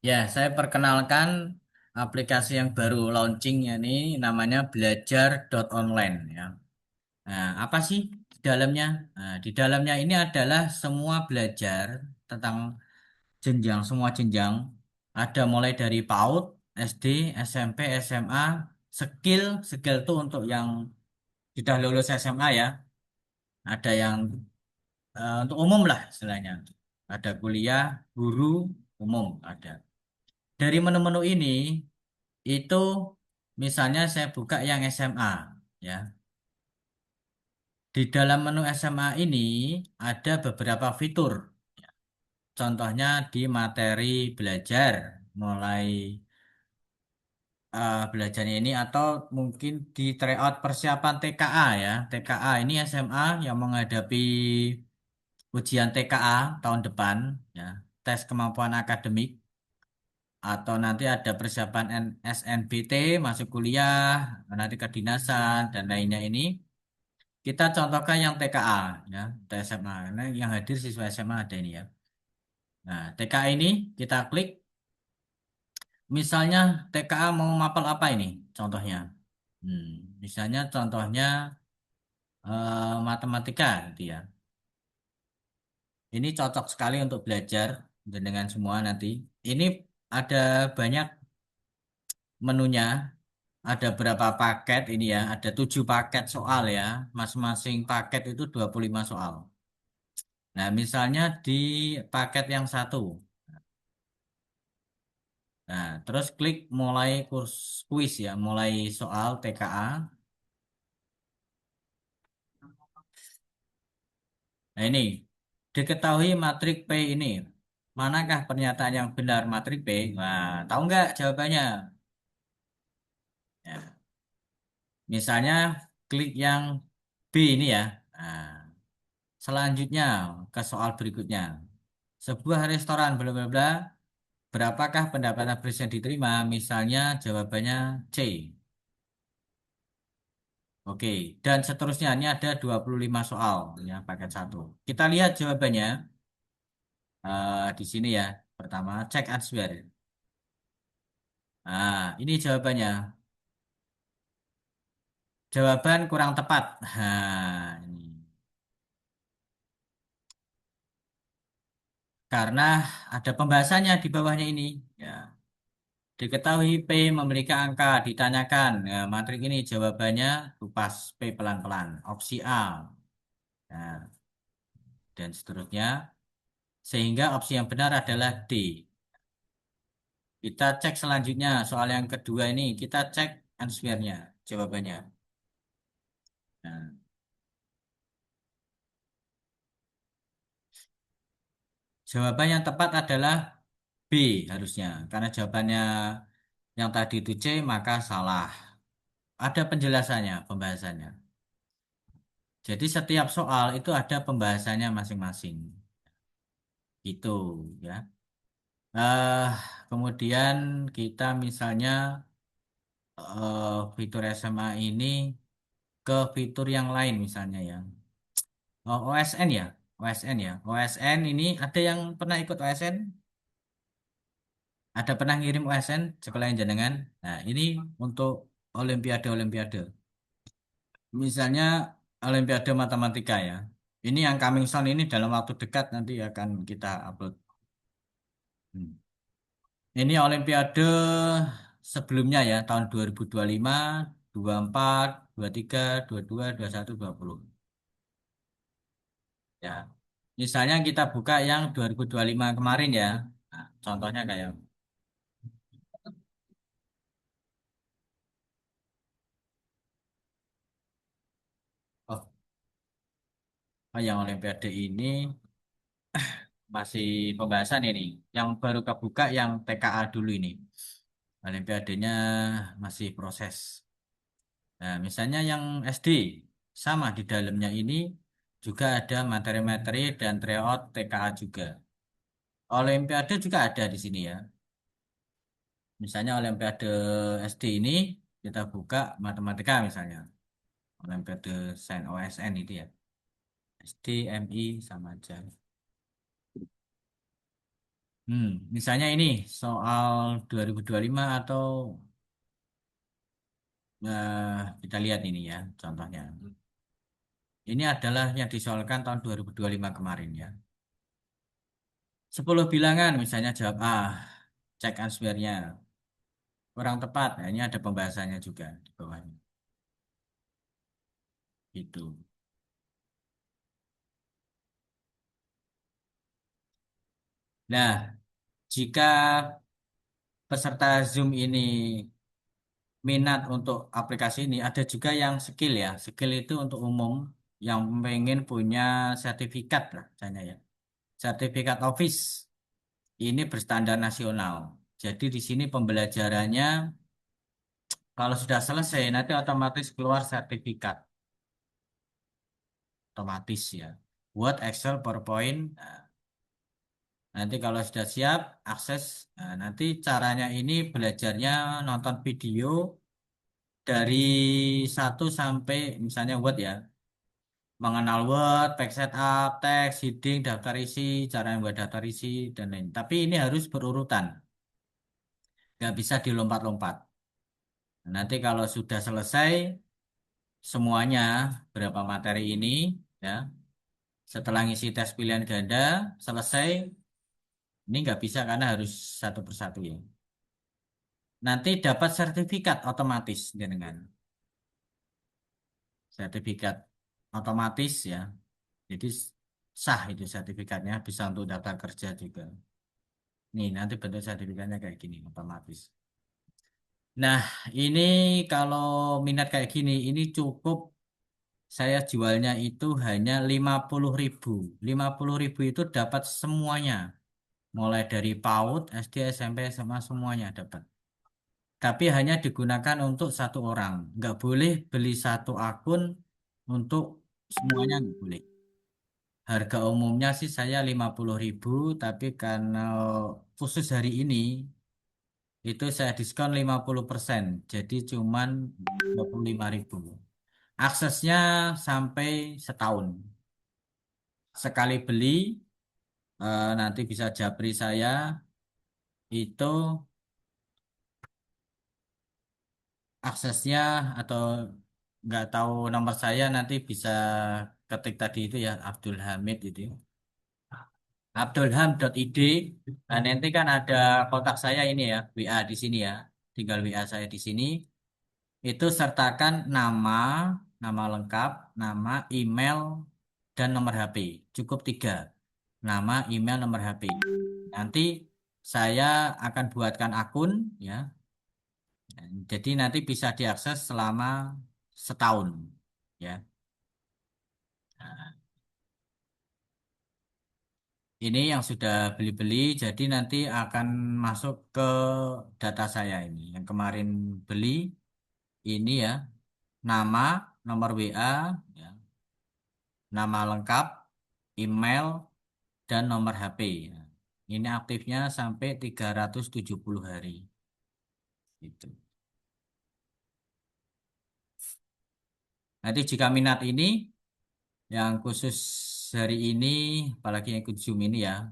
Ya, saya perkenalkan aplikasi yang baru launching ini namanya belajar.online ya. Nah, apa sih di dalamnya? Nah, di dalamnya ini adalah semua belajar tentang jenjang, semua jenjang. Ada mulai dari PAUD, SD, SMP, SMA, skill, skill itu untuk yang sudah lulus SMA ya. Ada yang untuk umum lah istilahnya. Ada kuliah, guru, umum ada. Dari menu-menu ini itu misalnya saya buka yang SMA ya. Di dalam menu SMA ini ada beberapa fitur. Contohnya di materi belajar mulai belajarnya ini atau mungkin di tryout persiapan TKA ya. TKA ini SMA yang menghadapi ujian TKA tahun depan ya. Tes kemampuan akademik atau nanti ada persiapan SNBT masuk kuliah, nanti kedinasan dan lainnya ini. Kita contohkan yang TKA ya, SMA. Karena yang hadir siswa SMA ada ini ya. Nah, TKA ini kita klik. Misalnya TKA mau mapel apa ini? Contohnya. Hmm, misalnya contohnya matematika gitu ya. Ini cocok sekali untuk belajar dengan semua nanti. Ini ada banyak menunya. Ada berapa paket ini ya? Ada 7 paket soal ya. Masing-masing paket itu 25 soal. Nah, misalnya di paket yang satu. Nah, terus klik mulai kurs kuis ya, mulai soal TKA. Nah, ini diketahui matrik P ini. Manakah pernyataan yang benar matrik P? Nah, tahu nggak jawabannya? Ya, misalnya klik yang B ini ya. Nah, selanjutnya ke soal berikutnya. Sebuah restoran bla bla bla, berapakah pendapatan presiden diterima? Misalnya jawabannya C. Oke, dan seterusnya ini ada 25 soal ya paket satu. Kita lihat jawabannya di sini ya. Pertama, check answer. Nah, ini jawabannya. Jawaban kurang tepat. Nah, ini. Karena ada pembahasannya di bawahnya ini. Ya, diketahui P memiliki angka, ditanyakan. Ya, matrik ini jawabannya kupas P pelan-pelan. Opsi A. Nah, dan seterusnya. Sehingga opsi yang benar adalah D. Kita cek selanjutnya soal yang kedua ini kita cek answernya jawabannya. Nah, jawaban yang tepat adalah B harusnya karena jawabannya yang tadi itu C maka salah. Ada penjelasannya, pembahasannya. Jadi setiap soal itu ada pembahasannya masing-masing. Itu ya. eh Kemudian kita misalnya fitur SMA ini ke fitur yang lain misalnya ya. Oh, OSN ya, OSN ya. OSN ini ada yang pernah ikut OSN? Ada pernah ngirim OSN sekolah yang jenengan? Nah, ini untuk Olimpiade-Olimpiade. Misalnya Olimpiade Matematika ya. Ini yang coming soon ini dalam waktu dekat nanti akan kita upload. Hmm. Ini Olimpiade sebelumnya ya, tahun 2025, 24, 23, 22, 21, 20. Ya. Misalnya kita buka yang 2025 kemarin ya. Nah, contohnya kayak oh, yang Olimpiade ini masih pembahasan ini. Yang baru kebuka yang TKA dulu ini. Olimpiadenya masih proses. Nah, misalnya yang SD sama di dalamnya ini juga ada materi-materi dan tryout TKA juga. Olimpiade juga ada di sini ya. Misalnya Olimpiade SD ini kita buka matematika misalnya. Olimpiade Sains OSN itu ya. SD, MI sama aja. Misalnya ini soal 2025 atau kita lihat ini ya contohnya. Ini adalah yang disoalkan tahun 2025 kemarin ya. 10 bilangan misalnya jawab A, cek answernya. Kurang tepat, nah, ini ada pembahasannya juga di bawahnya. Itu. Nah, jika peserta Zoom ini minat untuk aplikasi ini, ada juga yang skill ya. Skill itu untuk umum yang pengen punya sertifikat lah, misalnya ya. Sertifikat Office ini berstandar nasional. Jadi di sini pembelajarannya kalau sudah selesai nanti otomatis keluar sertifikat, otomatis ya. Word, Excel, PowerPoint. Nah, nanti kalau sudah siap akses, nah, nanti caranya ini belajarnya nonton video dari satu sampai misalnya Word ya. Mengenal Word, page setup, teks, heading, daftar isi, cara membuat daftar isi, dan lain. Tapi ini harus berurutan, nggak bisa dilompat-lompat. Nanti kalau sudah selesai semuanya berapa materi ini, ya, setelah ngisi tes pilihan ganda selesai, ini nggak bisa karena harus satu persatu ya. Nanti dapat sertifikat otomatis dengan sertifikat otomatis ya. Jadi sah itu sertifikatnya bisa untuk data kerja juga. Nih, nanti bentuk sertifikatnya kayak gini, otomatis. Nah, ini kalau minat kayak gini, ini cukup saya jualnya itu hanya 50.000. 50.000 itu dapat semuanya. Mulai dari PAUD, SD, SMP, SMA, semuanya dapat. Tapi hanya digunakan untuk satu orang. Nggak boleh beli satu akun untuk semuanya, nggak boleh. Harga umumnya sih saya 50.000, tapi karena khusus hari ini, itu saya diskon 50%, jadi cuman 25.000. Aksesnya sampai setahun. Sekali beli, nanti bisa japri saya, itu aksesnya atau nggak tahu nomor saya nanti bisa ketik tadi itu ya, Abdul Hamid itu. Abdulham.id. Nah, nanti kan ada kontak saya ini ya, WA di sini ya. Tinggal WA saya di sini. Itu sertakan nama, nama lengkap, nama, email, dan nomor HP. Cukup tiga. Nama, email, nomor HP. Nanti saya akan buatkan akun ya. Jadi nanti bisa diakses selama setahun ya. Nah, ini yang sudah beli-beli, jadi nanti akan masuk ke data saya ini. Yang kemarin beli ini ya, nama, nomor WA, ya, nama lengkap, email, dan nomor HP. Ya. Ini aktifnya sampai 370 hari. Gitu. Nanti jika minat ini, yang khusus hari ini, apalagi yang ikut Zoom ini ya,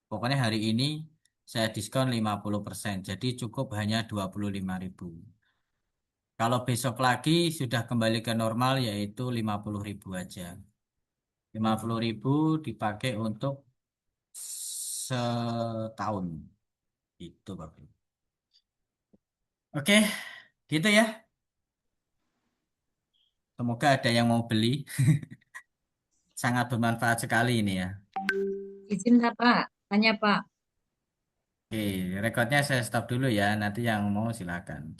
pokoknya hari ini saya diskon 50%. Jadi cukup hanya 25.000. Kalau besok lagi sudah kembali ke normal yaitu 50.000 aja. 50.000 dipakai untuk setahun. Itu Bapak. Oke, gitu ya. Semoga ada yang mau beli. Sangat bermanfaat sekali ini ya. Izin Kak, Pak. Tanya Pak. Oke, rekodnya saya stop dulu ya. Nanti yang mau silakan.